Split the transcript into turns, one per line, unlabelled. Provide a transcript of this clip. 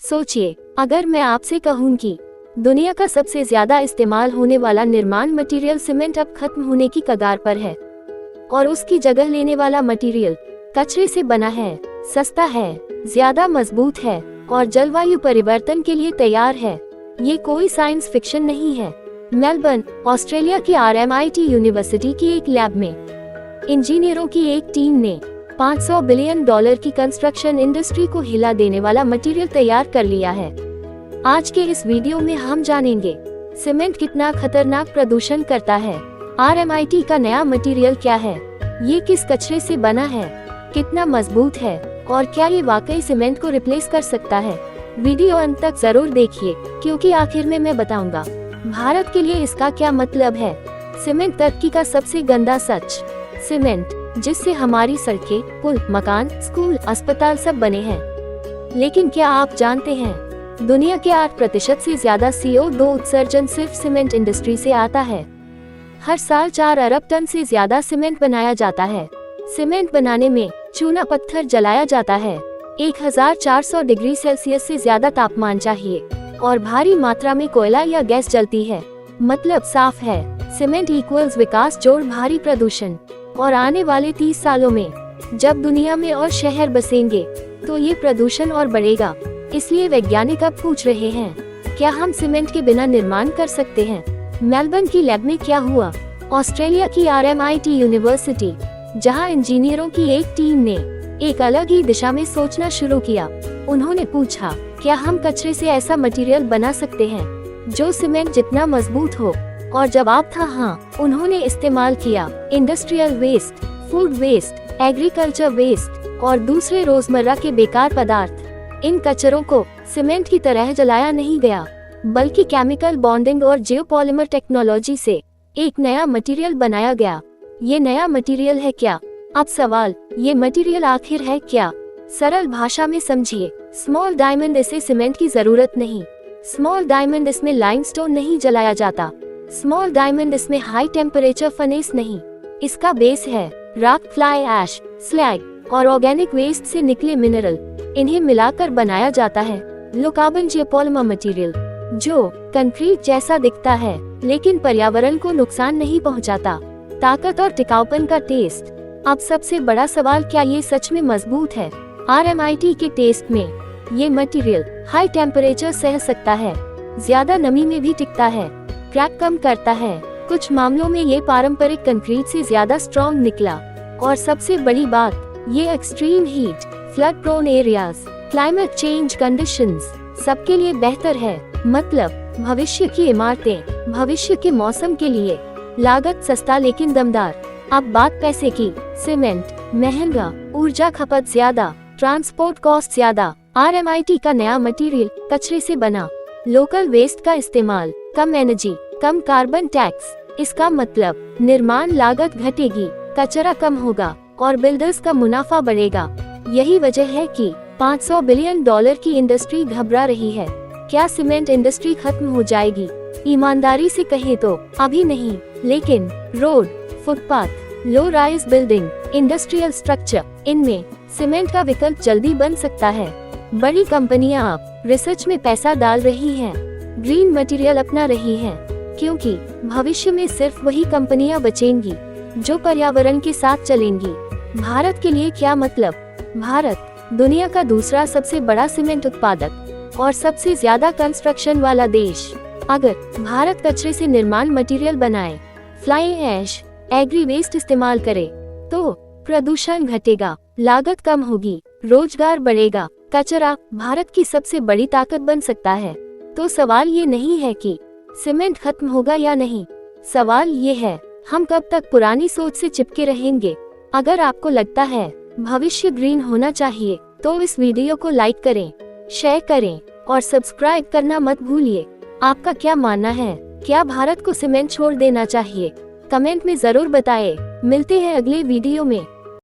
सोचिए, अगर मैं आपसे कहूँ कि दुनिया का सबसे ज्यादा इस्तेमाल होने वाला निर्माण मटेरियल सीमेंट अब खत्म होने की कगार पर है और उसकी जगह लेने वाला मटेरियल कचरे से बना है, सस्ता है, ज्यादा मजबूत है और जलवायु परिवर्तन के लिए तैयार है। ये कोई साइंस फिक्शन नहीं है। मेलबर्न, ऑस्ट्रेलिया की RMIT यूनिवर्सिटी की एक लैब में इंजीनियरों की एक टीम ने $500 बिलियन की कंस्ट्रक्शन इंडस्ट्री को हिला देने वाला मटेरियल तैयार कर लिया है। आज के इस वीडियो में हम जानेंगे सीमेंट कितना खतरनाक प्रदूषण करता है, RMIT का नया मटेरियल क्या है, ये किस कचरे से बना है, कितना मजबूत है और क्या ये वाकई सीमेंट को रिप्लेस कर सकता है। वीडियो अंत तक जरूर देखिए, क्योंकि आखिर में मैं बताऊंगा भारत के लिए इसका क्या मतलब है। सीमेंट तरक्की का सबसे गंदा सच। सीमेंट जिससे हमारी सड़कें, पुल, मकान, स्कूल, अस्पताल सब बने हैं। लेकिन क्या आप जानते हैं दुनिया के 8% से ज्यादा CO2 उत्सर्जन सिर्फ सीमेंट इंडस्ट्री से आता है। हर साल 4 अरब टन से ज्यादा सीमेंट बनाया जाता है। सीमेंट बनाने में चूना पत्थर जलाया जाता है। 1400 डिग्री सेल्सियस से ज्यादा तापमान चाहिए और भारी मात्रा में कोयला या गैस जलती है। मतलब साफ है, सीमेंट इक्वल्स विकास जोड़ भारी प्रदूषण। और आने वाले 30 सालों में जब दुनिया में और शहर बसेंगे तो ये प्रदूषण और बढ़ेगा। इसलिए वैज्ञानिक अब पूछ रहे हैं, क्या हम सीमेंट के बिना निर्माण कर सकते हैं? मेलबर्न की लैब में क्या हुआ? ऑस्ट्रेलिया की RMIT यूनिवर्सिटी, जहां इंजीनियरों की एक टीम ने एक अलग ही दिशा में सोचना शुरू किया। उन्होंने पूछा, क्या हम कचरे से ऐसा मटेरियल बना सकते हैं जो सीमेंट जितना मजबूत हो? और जवाब था हाँ। उन्होंने इस्तेमाल किया industrial waste, food waste, agriculture waste और दूसरे रोजमर्रा के बेकार पदार्थ। इन कचरों को सीमेंट की तरह जलाया नहीं गया, बल्कि केमिकल बॉन्डिंग और जियोपॉलिमर टेक्नोलॉजी से एक नया मटेरियल बनाया गया। ये नया मटेरियल है क्या? अब सवाल, ये मटेरियल आखिर है क्या? सरल भाषा में समझिए। स्मॉल डायमंड, इसे सीमेंट की जरूरत नहीं। स्मॉल डायमंड, इसमें लाइमस्टोन नहीं जलाया जाता। स्मॉल डायमंड, इसमें हाई टेम्परेचर फर्नेस नहीं। इसका बेस है रॉक, फ्लाई ऐश, स्लैग और ऑर्गेनिक वेस्ट से निकले मिनरल। इन्हें मिलाकर बनाया जाता है लो कार्बन जियोपॉलिमर मटेरियल, जो कंक्रीट जैसा दिखता है लेकिन पर्यावरण को नुकसान नहीं पहुंचाता। ताकत और टिकाऊपन का टेस्ट। अब सबसे बड़ा सवाल, क्या ये सच में मजबूत है? RMIT के टेस्ट में ये मटेरियल हाई टेम्परेचर सह सकता है, ज्यादा नमी में भी टिकता है, क्रैक कम करता है। कुछ मामलों में ये पारंपरिक कंक्रीट से ज्यादा स्ट्रॉन्ग निकला। और सबसे बड़ी बात, ये extreme heat, flood prone areas, climate change conditions सबके लिए बेहतर है। मतलब भविष्य की इमारतें, भविष्य के मौसम के लिए। लागत सस्ता लेकिन दमदार। अब बात पैसे की। सीमेंट महंगा, ऊर्जा खपत ज्यादा, ट्रांसपोर्ट कॉस्ट ज्यादा। RMIT का नया मटेरियल कचरे से बना, लोकल वेस्ट का इस्तेमाल, कम एनर्जी, कम कार्बन टैक्स। इसका मतलब निर्माण लागत घटेगी, कचरा कम होगा और बिल्डर्स का मुनाफा बढ़ेगा। यही वजह है कि $500 बिलियन की इंडस्ट्री घबरा रही है। क्या सीमेंट इंडस्ट्री खत्म हो जाएगी? ईमानदारी से कहे तो अभी नहीं, लेकिन road, footpath, low rise building, industrial structure, इनमें सीमेंट का विकल्प जल्दी बन सकता है। बड़ी कंपनियां अब रिसर्च में पैसा डाल रही हैं, ग्रीन मटेरियल अपना रही हैं, क्योंकि भविष्य में सिर्फ वही कंपनियां बचेंगी जो पर्यावरण के साथ चलेंगी। भारत के लिए क्या मतलब? भारत दुनिया का दूसरा सबसे बड़ा सीमेंट उत्पादक और सबसे ज्यादा कंस्ट्रक्शन वाला देश। अगर भारत कचरे से निर्माण मटेरियल बनाए, फ्लाई ऐश, एग्री वेस्ट इस्तेमाल करे, तो प्रदूषण घटेगा, लागत कम होगी, रोजगार बढ़ेगा, कचरा भारत की सबसे बड़ी ताकत बन सकता है। तो सवाल ये नहीं है कि सीमेंट खत्म होगा या नहीं, सवाल ये है हम कब तक पुरानी सोच से चिपके रहेंगे। अगर आपको लगता है भविष्य ग्रीन होना चाहिए तो इस वीडियो को लाइक करें, शेयर करें और सब्सक्राइब करना मत भूलिए। आपका क्या मानना है? क्या भारत को सीमेंट छोड़ देना चाहिए? कमेंट में जरूर बताएं। मिलते हैं अगले वीडियो में।